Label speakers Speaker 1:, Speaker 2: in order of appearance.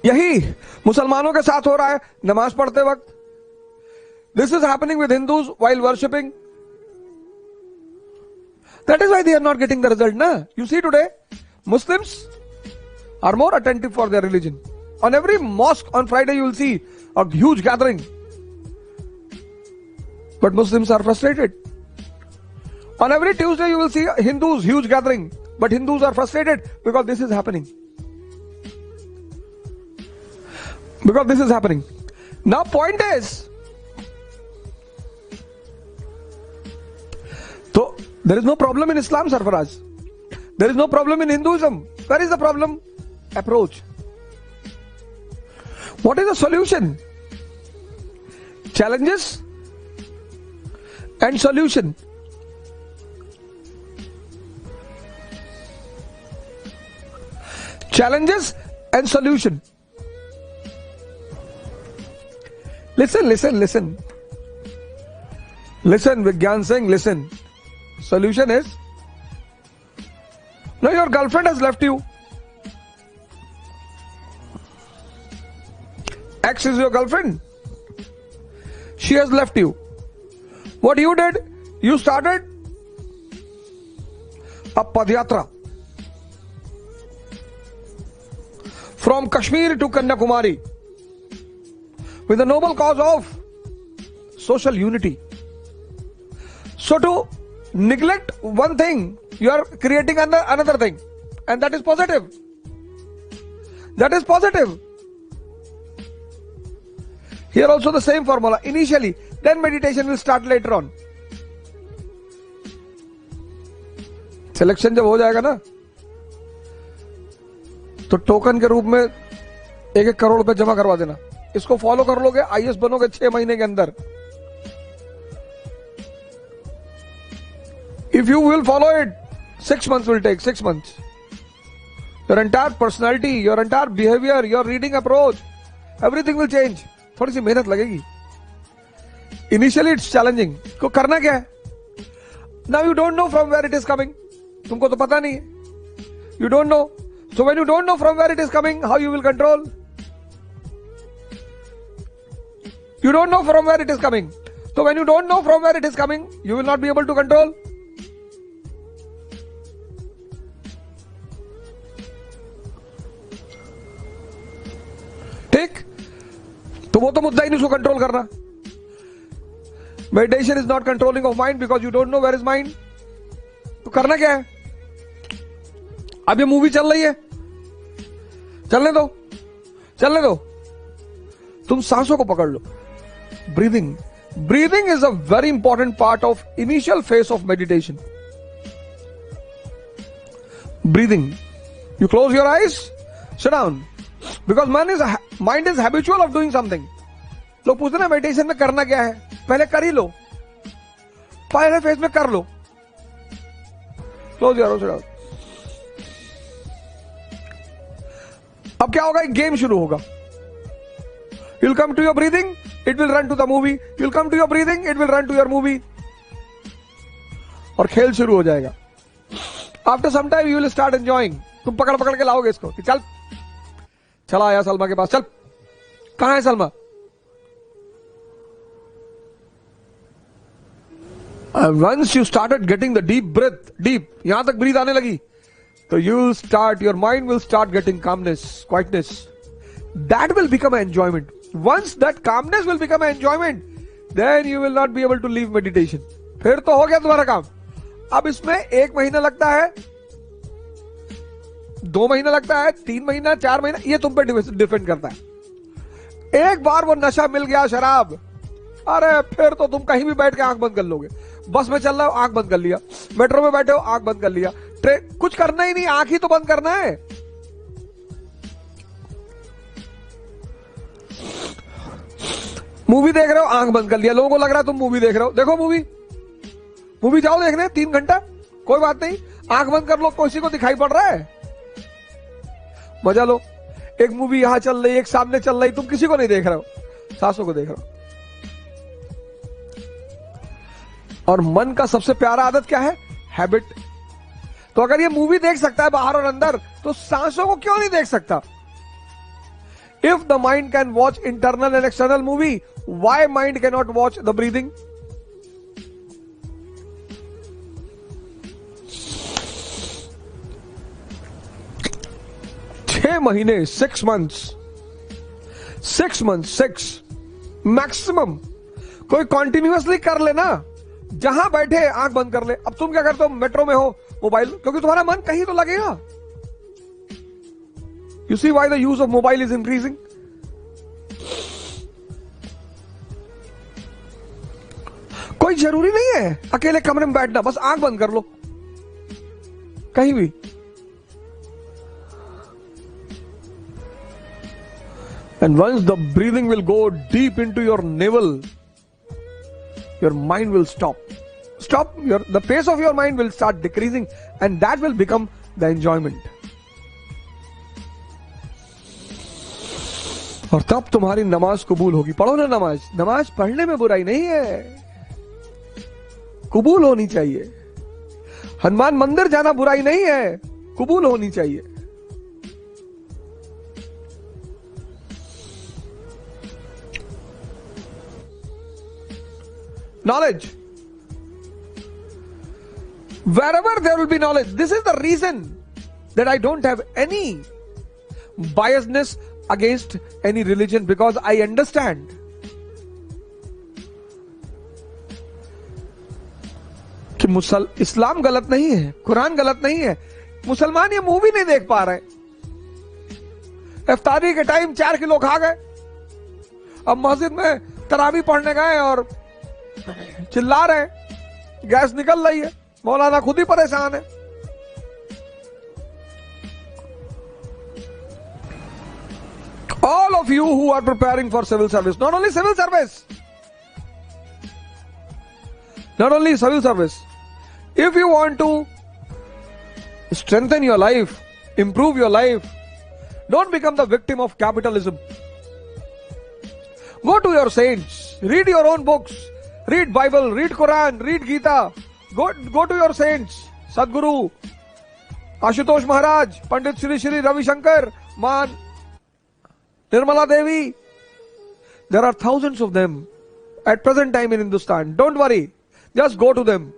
Speaker 1: यही मुसलमानों के साथ हो रहा है नमाज पढ़ते वक्त. This is happening with Hindus while worshipping. That is why they are not getting the result ना. You see today Muslims are more attentive for their religion. On every mosque on Friday you will see a huge gathering. But Muslims are frustrated. On every Tuesday you will see Hindus huge gathering. But Hindus are frustrated because this is happening. Because this is happening. Now point is, so there is no problem in Islam, Sarfaraz. There is no problem in Hinduism. Where is the problem? Approach. What is the solution? Challenges and solution. Challenges and solution. Listen, Vigyan Singh, listen. Solution is, now your girlfriend has left you. Ex is your girlfriend. She has left you. What you did? You started a Padyatra from Kashmir to Kanyakumari with the noble cause of social unity. So to neglect one thing, you are creating another thing, and that is positive. That is positive. Here also the same formula initially, then meditation will start later on. Selection जब हो जाएगा ना तो token के रूप में 1-1 करोड़ रुपए जमा करवा देना. इसको फॉलो कर लोगे, आईएएस बनोगे 6 महीने के अंदर. If you will follow it, 6 months will take, 6 months. Your entire personality, your entire behavior, your reading approach, everything will change. थोड़ी सी मेहनत लगेगी. Initially it's challenging. को करना क्या है? Now you don't know from where it is coming. तुमको तो पता नहीं है. You don't know. So when you don't know from where it is coming, how you will control? You don't know from where it is coming. So when you don't know from where it is coming, you will not be able to control. ठीक? तो वो तो मुद्दा ही नहीं उसको control करना. Meditation is not controlling of mind because you don't know where is mind. तो करना क्या है? अब ये मूवी चल रही है, चलने दो, चलने दो. तुम सांसों को पकड़ लो. Breathing. Breathing is a very important part of initial phase of meditation. Breathing. You close your eyes, sit down. Because mind is habitual of doing something. लोग पूछते ना मेडिटेशन में करना क्या है? पहले कर ही लो, पहले फेज में कर लो. Close your eyes. अब क्या होगा? एक गेम शुरू होगा. You'll come to your breathing, it will run to the movie. You'll come to your breathing, it will run to your movie. और खेल शुरू हो जाएगा. After some time you will start enjoying. तुम पकड़ पकड़ के लाओगे इसको कि चल, चला आया सलमा के पास. चल, कहां है Salma? Once you started getting the deep breath, deep, यहां तक ब्रीथ आने लगी, तो you'll start, your mind will start getting calmness, quietness. That will become an enjoyment. Once that calmness will become an enjoyment, then you will not be able to leave meditation. फिर तो हो गया तुम्हारा काम. अब इसमें 1 महीना लगता है, 2 महीना लगता है, 3 महीना, 4 महीना, ये तुम पे डिपेंड करता है. एक बार वो नशा मिल गया, शराब, अरे फिर तो तुम कहीं भी बैठ के आंख बंद कर लोगे. बस में चल रहे हो, आंख बंद कर लिया. मेट्रो में बैठे हो, आंख बंद कर लिया. कुछ करना ही नहीं, आंख ही तो बंद करना है. मूवी देख रहे हो, आंख बंद कर लिया. लोगों को लग रहा है तुम मूवी देख रहे हो. देखो मूवी जाओ देखने 3 घंटा, कोई बात नहीं, आंख बंद कर लो. किसी को दिखाई पड़ रहा है? मजा लो. एक मूवी यहां चल रही, एक सामने चल रही, तुम किसी को नहीं देख रहे हो, सांसों को देख रहे हो. और मन का सबसे प्यारा आदत क्या है? हैबिट. तो अगर ये मूवी देख सकता है बाहर और अंदर, तो सांसों को क्यों नहीं देख सकता? If the mind can watch internal and external movie, why mind cannot watch the breathing? छह महीने, 6 months, 6 मैक्सिमम कोई कॉन्टिन्यूअसली कर लेना, जहां बैठे आंख बंद कर ले. अब तुम क्या करते हो, मेट्रो में हो, मोबाइल, क्योंकि तुम्हारा मन कहीं तो लगेगा. You see why the use of mobile is increasing. कोई जरूरी नहीं है अकेले कमरे में बैठना, बस आंख बंद कर लो कहीं भी. And once the breathing will go deep into your navel, your mind will stop. The pace of your mind will start decreasing, and that will become the enjoyment. और तब तुम्हारी नमाज कबूल होगी. पढ़ो ना नमाज. नमाज पढ़ने में बुराई नहीं है, कबूल होनी चाहिए. हनुमान मंदिर जाना बुराई नहीं है, कबूल होनी चाहिए. Knowledge. Wherever there will be knowledge. This is the reason that I don't have any biasness against any religion, because I understand कि इस्लाम गलत नहीं है, कुरान गलत नहीं है. मुसलमान ये मूवी नहीं देख पा रहे. इफ्तारी के टाइम 4 किलो खा गए, अब मस्जिद में तरावी पढ़ने गए और चिल्ला रहे हैं, गैस निकल रही है, मौलाना खुद ही परेशान है. All of you who are preparing for civil service, not only civil service, if you want to strengthen your life, improve your life, don't become the victim of capitalism. Go to your saints, read your own books, read Bible, read Quran, read Gita. Go to your saints, Sadhguru, Ashutosh Maharaj, Pandit Shri Shri Ravi Shankar, Man, Nirmala Devi. There are thousands of them at present time in Hindustan. Don't worry, just go to them.